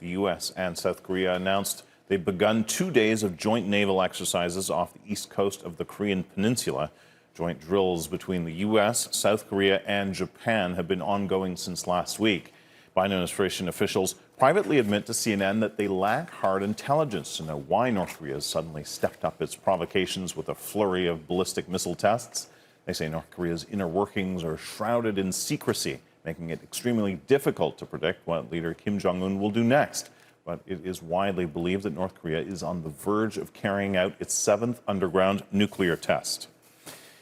the U.S. and South Korea announced they've begun 2 days of joint naval exercises off the east coast of the Korean Peninsula. Joint drills between the U.S., South Korea, and Japan have been ongoing since last week. Biden administration officials privately admit to CNN that they lack hard intelligence to know why North Korea has suddenly stepped up its provocations with a flurry of ballistic missile tests. They say North Korea's inner workings are shrouded in secrecy, making it extremely difficult to predict what leader Kim Jong-un will do next. But it is widely believed that North Korea is on the verge of carrying out its 7th underground nuclear test.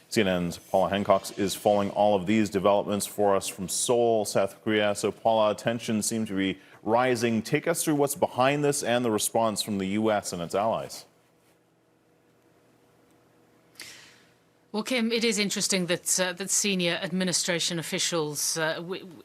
CNN's Paula Hancock is following all of these developments for us from Seoul, South Korea. So, Paula, tensions seem to be rising. Take us through what's behind this and the response from the U.S. and its allies. Well, Kim, it is interesting that senior administration officials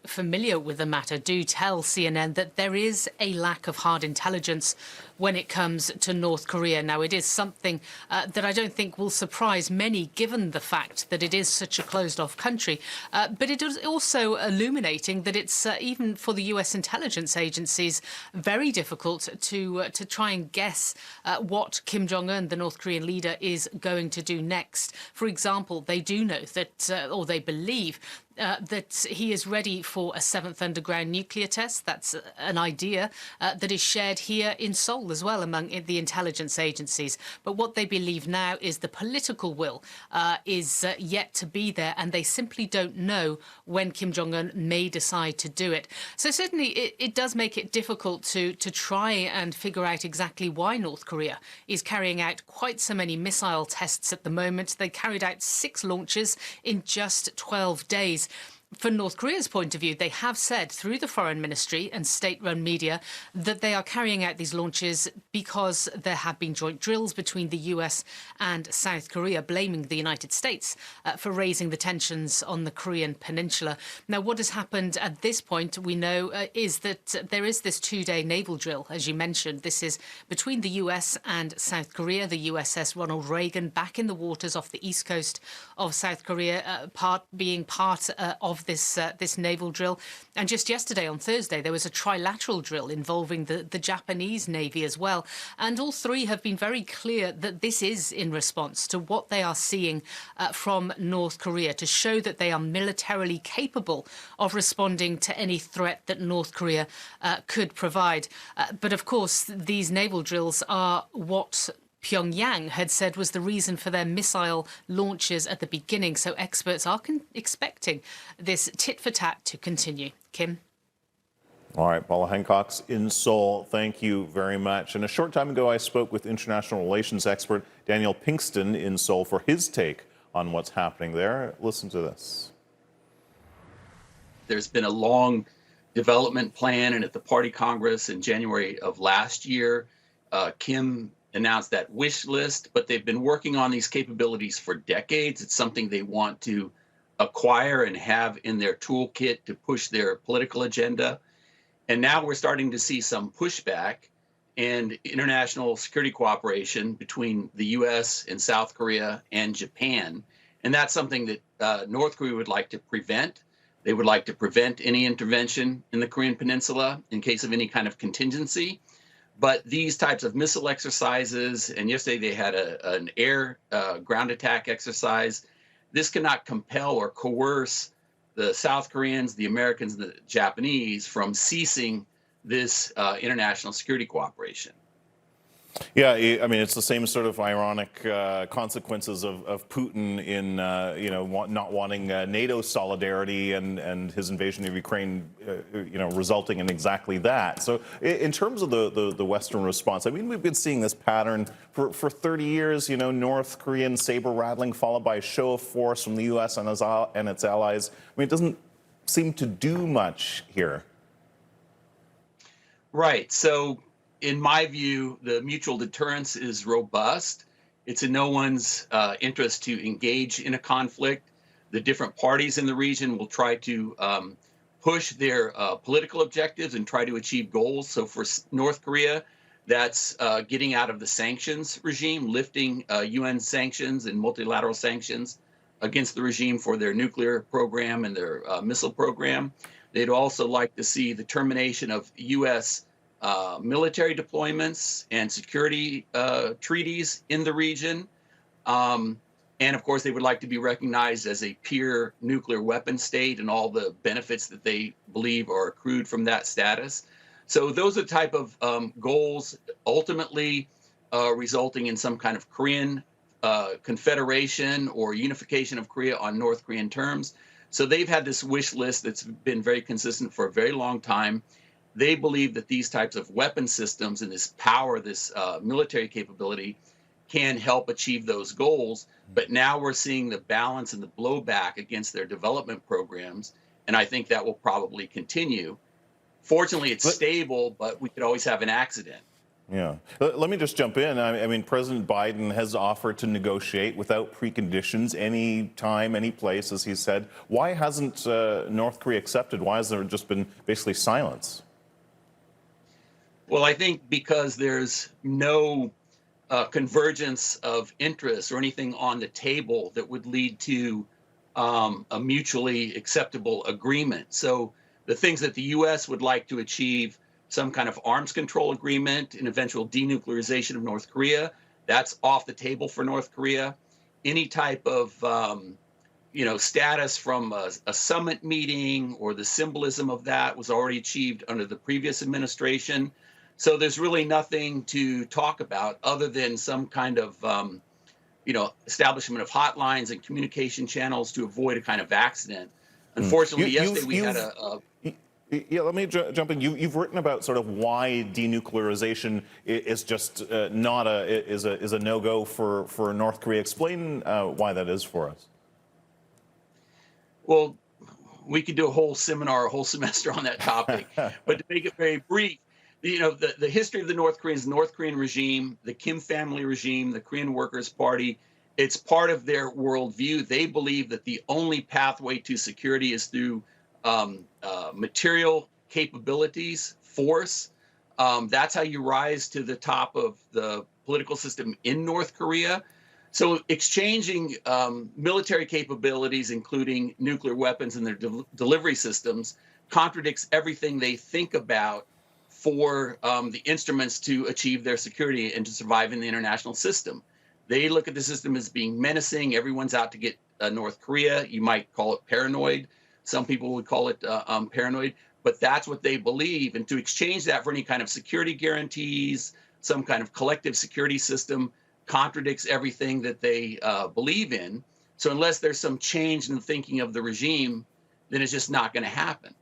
familiar with the matter do tell CNN that there is a lack of hard intelligence when it comes to North Korea. Now, it is something that I don't think will surprise many, given the fact that it is such a closed-off country. But it is also illuminating that it's, even for the U.S. intelligence agencies, very difficult to try and guess what Kim Jong-un, the North Korean leader, is going to do next. For example, they do know that, or they believe, that he is ready for a 7th underground nuclear test. That's an idea that is shared here in Seoul as well among the intelligence agencies. But what they believe now is the political will is yet to be there, and they simply don't know when Kim Jong-un may decide to do it. So certainly it does make it difficult to try and figure out exactly why North Korea is carrying out quite so many missile tests at the moment. They carried out 6 launches in just 12 days. From North Korea's point of view, they have said through the foreign ministry and state-run media that they are carrying out these launches because there have been joint drills between the US and South Korea, blaming the United States for raising the tensions on the Korean peninsula. Now, what has happened at this point, we know, is that there is this 2-day naval drill, as you mentioned. This is between the US and South Korea, the USS Ronald Reagan back in the waters off the east coast of South Korea, being part of this naval drill. And just yesterday, on Thursday, there was a trilateral drill involving the Japanese Navy as well. And all three have been very clear that this is in response to what they are seeing from North Korea, to show that they are militarily capable of responding to any threat that North Korea could provide. But of course, these naval drills are what Pyongyang had said was the reason for their missile launches at the beginning. So experts are expecting this tit-for-tat to continue. Kim? All right, Paula Hancock in Seoul, thank you very much. And a short time ago, I spoke with international relations expert Daniel Pinkston in Seoul for his take on what's happening there. Listen to this. There's been a long development plan, and at the Party Congress in January of last year, Kim announced that wish list, but they've been working on these capabilities for decades. It's something they want to acquire and have in their toolkit to push their political agenda. And now we're starting to see some pushback and international security cooperation between the US and South Korea and Japan. And that's something that North Korea would like to prevent. They would like to prevent any intervention in the Korean Peninsula in case of any kind of contingency. But these types of missile exercises, and yesterday they had an air ground attack exercise, this cannot compel or coerce the South Koreans, the Americans, and the Japanese from ceasing this international security cooperation. Yeah, I mean, it's the same sort of ironic consequences of Putin in, not wanting NATO solidarity and his invasion of Ukraine, resulting in exactly that. So in terms of the Western response, I mean, we've been seeing this pattern for 30 years, North Korean saber rattling followed by a show of force from the U.S. and its allies. I mean, it doesn't seem to do much here. Right. So, in my view, the mutual deterrence is robust. It's in no one's interest to engage in a conflict. The different parties in the region will try to push their political objectives and try to achieve goals. So for North Korea, that's getting out of the sanctions regime, lifting UN sanctions and multilateral sanctions against the regime for their nuclear program and their missile program. They'd also like to see the termination of U.S. military deployments and security treaties in the region. And of course, they would like to be recognized as a peer nuclear weapon state and all the benefits that they believe are accrued from that status. So those are the type of goals, ultimately resulting in some kind of Korean confederation or unification of Korea on North Korean terms. So they've had this wish list that's been very consistent for a very long time. They believe that these types of weapon systems and this power, this military capability, can help achieve those goals. But now we're seeing the balance and the blowback against their development programs, and I think that will probably continue. Fortunately, it's stable, but we could always have an accident. Yeah. Let me just jump in. I mean, President Biden has offered to negotiate without preconditions, any time, any place, as he said. Why hasn't North Korea accepted? Why has there just been basically silence? Well, I think because there's no convergence of interests or anything on the table that would lead to a mutually acceptable agreement. So the things that the U.S. would like to achieve, some kind of arms control agreement, an eventual denuclearization of North Korea, that's off the table for North Korea. Any type of status from a summit meeting or the symbolism of that was already achieved under the previous administration. So there's really nothing to talk about other than some kind of, establishment of hotlines and communication channels to avoid a kind of accident. Unfortunately, yesterday we had Yeah, let me jump in. You've written about sort of why denuclearization is just not a no-go for North Korea. Explain why that is for us. Well, we could do a whole seminar, a whole semester on that topic, but to make it very brief, the history of the North Korean regime, the Kim family regime, the Korean Workers' Party, it's part of their worldview. They believe that the only pathway to security is through material capabilities, force. That's how you rise to the top of the political system in North Korea. So exchanging military capabilities, including nuclear weapons and their delivery systems, contradicts everything they think about for the instruments to achieve their security and to survive in the international system. They look at the system as being menacing. Everyone's out to get North Korea. You might call it paranoid. Some people would call it paranoid, but that's what they believe. And to exchange that for any kind of security guarantees, some kind of collective security system, contradicts everything that they believe in. So unless there's some change in the thinking of the regime, then it's just not going to happen.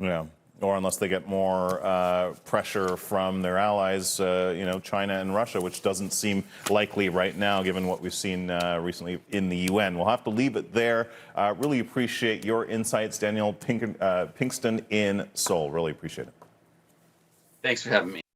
Yeah. Or unless they get more pressure from their allies, China and Russia, which doesn't seem likely right now, given what we've seen recently in the UN. We'll have to leave it there. Really appreciate your insights, Daniel Pinkston in Seoul. Really appreciate it. Thanks for having me.